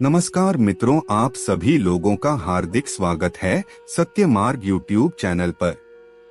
नमस्कार मित्रों, आप सभी लोगों का हार्दिक स्वागत है सत्य मार्ग यूट्यूब चैनल पर।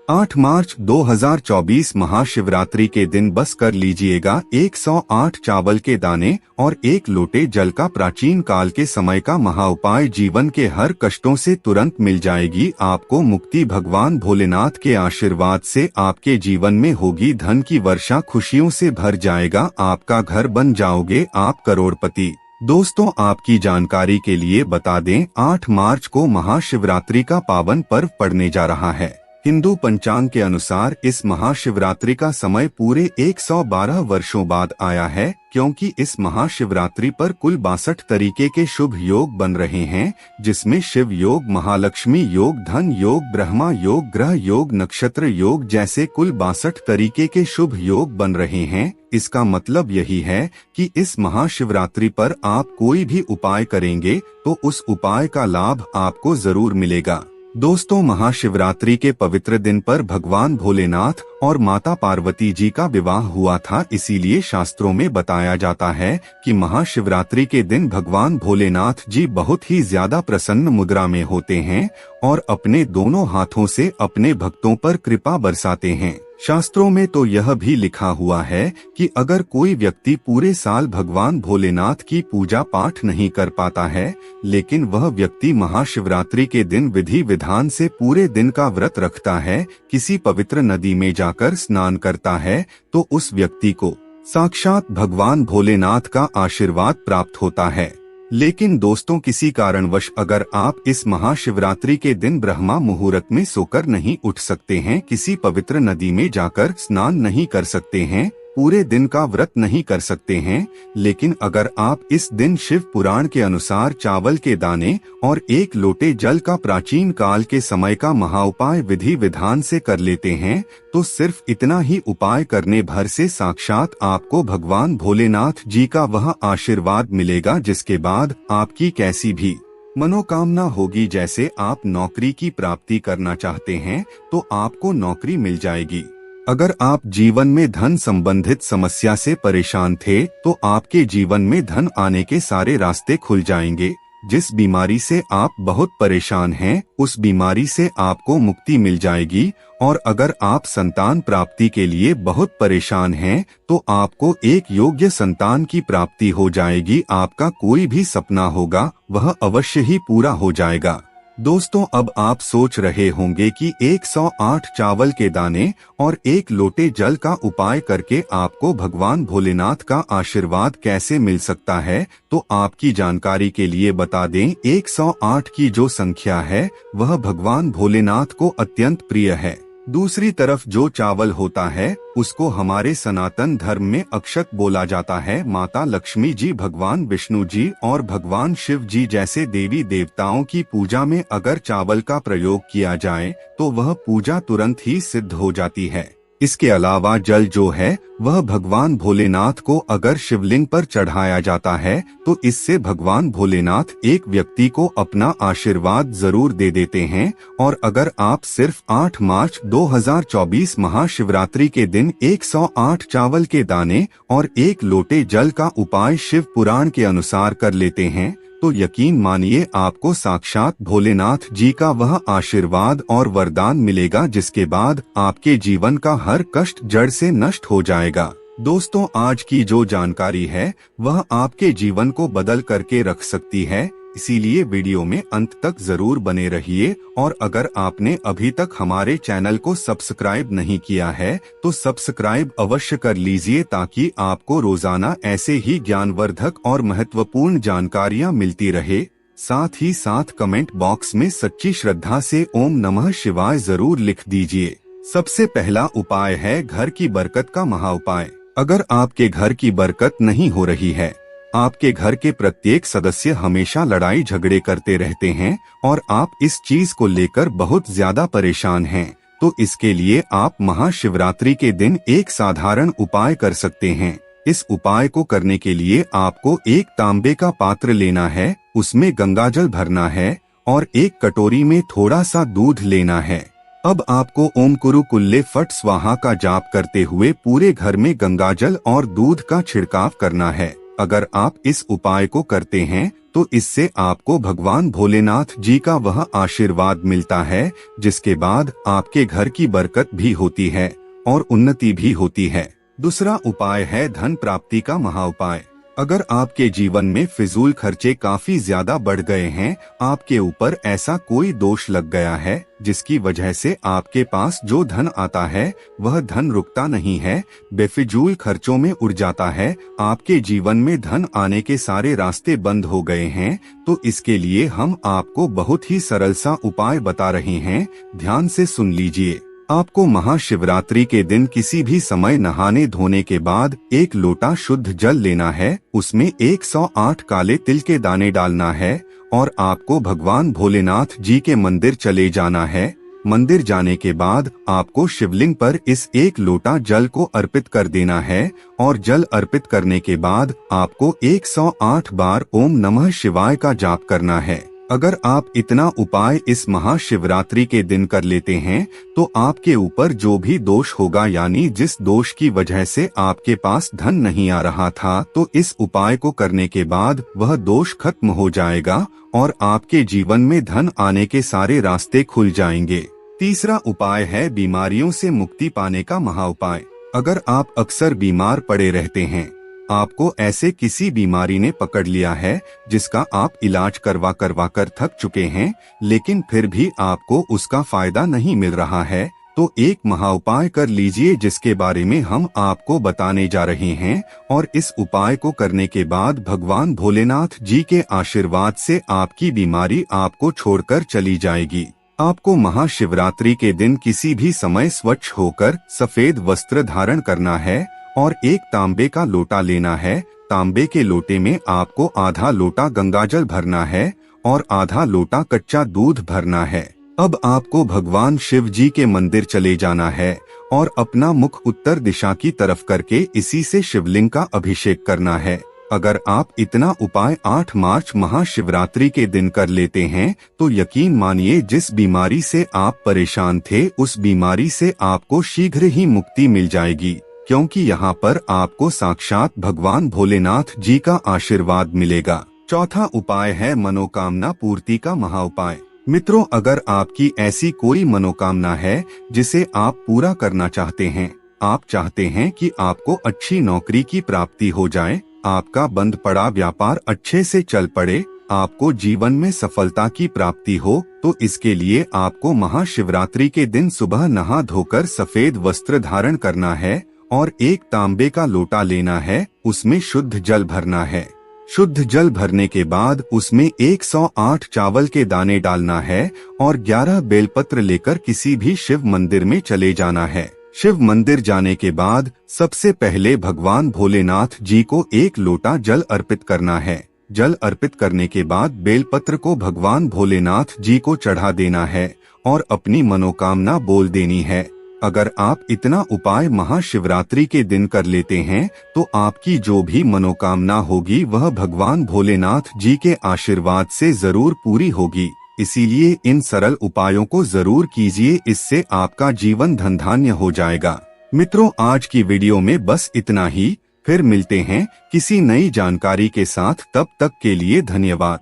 8 मार्च 2024 महाशिवरात्रि के दिन बस कर लीजिएगा 108 चावल के दाने और 1 लोटे जल का प्राचीन काल के समय का महाउपाय। जीवन के हर कष्टों से तुरंत मिल जाएगी आपको मुक्ति। भगवान भोलेनाथ के आशीर्वाद से आपके जीवन में होगी धन की वर्षा, खुशियों से भर जाएगा आपका घर, बन जाओगे आप करोड़पति। दोस्तों, आपकी जानकारी के लिए बता दें, 8 मार्च को महाशिवरात्रि का पावन पर्व पड़ने जा रहा है। हिंदू पंचांग के अनुसार इस महाशिवरात्रि का समय पूरे 112 वर्षों बाद आया है, क्योंकि इस महाशिवरात्रि पर कुल 62 तरीके के शुभ योग बन रहे हैं, जिसमें शिव योग, महालक्ष्मी योग, धन योग, ब्रह्मा योग, ग्रह योग, नक्षत्र योग जैसे कुल 62 तरीके के शुभ योग बन रहे हैं। इसका मतलब यही है कि इस महाशिवरात्रि पर आप कोई भी उपाय करेंगे तो उस उपाय का लाभ आपको जरूर मिलेगा। दोस्तों, महाशिवरात्रि के पवित्र दिन पर भगवान भोलेनाथ और माता पार्वती जी का विवाह हुआ था। इसीलिए शास्त्रों में बताया जाता है कि महाशिवरात्रि के दिन भगवान भोलेनाथ जी बहुत ही ज्यादा प्रसन्न मुद्रा में होते हैं और अपने दोनों हाथों से अपने भक्तों पर कृपा बरसाते हैं। शास्त्रों में तो यह भी लिखा हुआ है कि अगर कोई व्यक्ति पूरे साल भगवान भोलेनाथ की पूजा पाठ नहीं कर पाता है, लेकिन वह व्यक्ति महाशिवरात्रि के दिन विधि विधान से पूरे दिन का व्रत रखता है, किसी पवित्र नदी में जाकर स्नान करता है, तो उस व्यक्ति को साक्षात भगवान भोलेनाथ का आशीर्वाद प्राप्त होता है। लेकिन दोस्तों, किसी कारणवश अगर आप इस महाशिवरात्रि के दिन ब्रह्मा मुहूर्त में सोकर नहीं उठ सकते हैं, किसी पवित्र नदी में जाकर स्नान नहीं कर सकते हैं, पूरे दिन का व्रत नहीं कर सकते हैं, लेकिन अगर आप इस दिन शिव पुराण के अनुसार चावल के दाने और 1 लोटे जल का प्राचीन काल के समय का महाउपाय विधि विधान से कर लेते हैं, तो सिर्फ इतना ही उपाय करने भर से साक्षात आपको भगवान भोलेनाथ जी का वह आशीर्वाद मिलेगा, जिसके बाद आपकी कैसी भी मनोकामना होगी। जैसे आप नौकरी की प्राप्ति करना चाहते हैं तो आपको नौकरी मिल जाएगी। अगर आप जीवन में धन संबंधित समस्या से परेशान थे तो आपके जीवन में धन आने के सारे रास्ते खुल जाएंगे। जिस बीमारी से आप बहुत परेशान हैं, उस बीमारी से आपको मुक्ति मिल जाएगी। और अगर आप संतान प्राप्ति के लिए बहुत परेशान हैं तो आपको एक योग्य संतान की प्राप्ति हो जाएगी। आपका कोई भी सपना होगा वह अवश्य ही पूरा हो जाएगा। दोस्तों, अब आप सोच रहे होंगे कि 108 चावल के दाने और 1 लोटे जल का उपाय करके आपको भगवान भोलेनाथ का आशीर्वाद कैसे मिल सकता है। तो आपकी जानकारी के लिए बता दें, 108 की जो संख्या है वह भगवान भोलेनाथ को अत्यंत प्रिय है। दूसरी तरफ जो चावल होता है उसको हमारे सनातन धर्म में अक्षत बोला जाता है। माता लक्ष्मी जी, भगवान विष्णु जी और भगवान शिव जी जैसे देवी देवताओं की पूजा में अगर चावल का प्रयोग किया जाए तो वह पूजा तुरंत ही सिद्ध हो जाती है। इसके अलावा जल जो है वह भगवान भोलेनाथ को अगर शिवलिंग पर चढ़ाया जाता है तो इससे भगवान भोलेनाथ एक व्यक्ति को अपना आशीर्वाद जरूर दे देते हैं। और अगर आप सिर्फ 8 मार्च 2024 महाशिवरात्रि के दिन 108 चावल के दाने और 1 लोटे जल का उपाय शिव पुराण के अनुसार कर लेते हैं तो यकीन मानिए आपको साक्षात भोलेनाथ जी का वह आशीर्वाद और वरदान मिलेगा, जिसके बाद आपके जीवन का हर कष्ट जड़ से नष्ट हो जाएगा। दोस्तों, आज की जो जानकारी है वह आपके जीवन को बदल करके रख सकती है, इसीलिए वीडियो में अंत तक जरूर बने रहिए। और अगर आपने अभी तक हमारे चैनल को सब्सक्राइब नहीं किया है तो सब्सक्राइब अवश्य कर लीजिए, ताकि आपको रोजाना ऐसे ही ज्ञानवर्धक और महत्वपूर्ण जानकारियां मिलती रहे। साथ ही साथ कमेंट बॉक्स में सच्ची श्रद्धा से ओम नमः शिवाय जरूर लिख दीजिए। सबसे पहला उपाय है घर की बरकत का महाउपाय। अगर आपके घर की बरकत नहीं हो रही है, आपके घर के प्रत्येक सदस्य हमेशा लड़ाई झगड़े करते रहते हैं और आप इस चीज को लेकर बहुत ज्यादा परेशान हैं, तो इसके लिए आप महाशिवरात्रि के दिन एक साधारण उपाय कर सकते हैं। इस उपाय को करने के लिए आपको एक तांबे का पात्र लेना है, उसमें गंगाजल भरना है और एक कटोरी में थोड़ा सा दूध लेना है। अब आपको ओम कुरु कुल्ले फट स्वाहा का जाप करते हुए पूरे घर में गंगाजल और दूध का छिड़काव करना है। अगर आप इस उपाय को करते हैं तो इससे आपको भगवान भोलेनाथ जी का वह आशीर्वाद मिलता है जिसके बाद आपके घर की बरकत भी होती है और उन्नति भी होती है। दूसरा उपाय है धन प्राप्ति का महाउपाय। अगर आपके जीवन में फिजूल खर्चे काफी ज्यादा बढ़ गए हैं, आपके ऊपर ऐसा कोई दोष लग गया है जिसकी वजह से आपके पास जो धन आता है वह धन रुकता नहीं है, बेफिजूल खर्चों में उड़ जाता है, आपके जीवन में धन आने के सारे रास्ते बंद हो गए हैं, तो इसके लिए हम आपको बहुत ही सरल सा उपाय बता रहे हैं। ध्यान से सुन लीजिए। आपको महाशिवरात्रि के दिन किसी भी समय नहाने धोने के बाद 1 लोटा शुद्ध जल लेना है, उसमें 108 काले तिल के दाने डालना है और आपको भगवान भोलेनाथ जी के मंदिर चले जाना है। मंदिर जाने के बाद आपको शिवलिंग पर इस 1 लोटा जल को अर्पित कर देना है और जल अर्पित करने के बाद आपको 108 बार ओम नमः शिवाय का जाप करना है। अगर आप इतना उपाय इस महाशिवरात्रि के दिन कर लेते हैं तो आपके ऊपर जो भी दोष होगा, यानी जिस दोष की वजह से आपके पास धन नहीं आ रहा था, तो इस उपाय को करने के बाद वह दोष खत्म हो जाएगा और आपके जीवन में धन आने के सारे रास्ते खुल जाएंगे। तीसरा उपाय है बीमारियों से मुक्ति पाने का महाउपाय। अगर आप अक्सर बीमार पड़े रहते हैं, आपको ऐसे किसी बीमारी ने पकड़ लिया है जिसका आप इलाज करवा कर थक चुके हैं, लेकिन फिर भी आपको उसका फायदा नहीं मिल रहा है, तो एक महाउपाय कर लीजिए जिसके बारे में हम आपको बताने जा रहे हैं। और इस उपाय को करने के बाद भगवान भोलेनाथ जी के आशीर्वाद से आपकी बीमारी आपको छोड़कर चली जाएगी। आपको महाशिवरात्रि के दिन किसी भी समय स्वच्छ होकर सफेद वस्त्र धारण करना है और 1 तांबे का लोटा लेना है। तांबे के लोटे में आपको आधा लोटा गंगाजल भरना है और आधा लोटा कच्चा दूध भरना है। अब आपको भगवान शिव जी के मंदिर चले जाना है और अपना मुख उत्तर दिशा की तरफ करके इसी से शिवलिंग का अभिषेक करना है। अगर आप इतना उपाय 8 मार्च महाशिवरात्रि के दिन कर लेते हैं तो यकीन मानिए जिस बीमारी से आप परेशान थे उस बीमारी से आपको शीघ्र ही मुक्ति मिल जाएगी, क्योंकि यहाँ पर आपको साक्षात भगवान भोलेनाथ जी का आशीर्वाद मिलेगा। चौथा उपाय है मनोकामना पूर्ति का महाउपाय। मित्रों, अगर आपकी ऐसी कोई मनोकामना है जिसे आप पूरा करना चाहते हैं, आप चाहते हैं कि आपको अच्छी नौकरी की प्राप्ति हो जाए, आपका बंद पड़ा व्यापार अच्छे से चल पड़े, आपको जीवन में सफलता की प्राप्ति हो, तो इसके लिए आपको महाशिवरात्रि के दिन सुबह नहा धोकर सफेद वस्त्र धारण करना है और 1 तांबे का लोटा लेना है, उसमें शुद्ध जल भरना है। शुद्ध जल भरने के बाद उसमें 108 चावल के दाने डालना है और 11 बेलपत्र लेकर किसी भी शिव मंदिर में चले जाना है। शिव मंदिर जाने के बाद सबसे पहले भगवान भोलेनाथ जी को 1 लोटा जल अर्पित करना है। जल अर्पित करने के बाद बेलपत्र को भगवान भोलेनाथ जी को चढ़ा देना है और अपनी मनोकामना बोल देनी है। अगर आप इतना उपाय महाशिवरात्रि के दिन कर लेते हैं तो आपकी जो भी मनोकामना होगी वह भगवान भोलेनाथ जी के आशीर्वाद से जरूर पूरी होगी। इसीलिए इन सरल उपायों को जरूर कीजिए, इससे आपका जीवन धनधान्य हो जाएगा। मित्रों, आज की वीडियो में बस इतना ही। फिर मिलते हैं किसी नई जानकारी के साथ, तब तक के लिए धन्यवाद।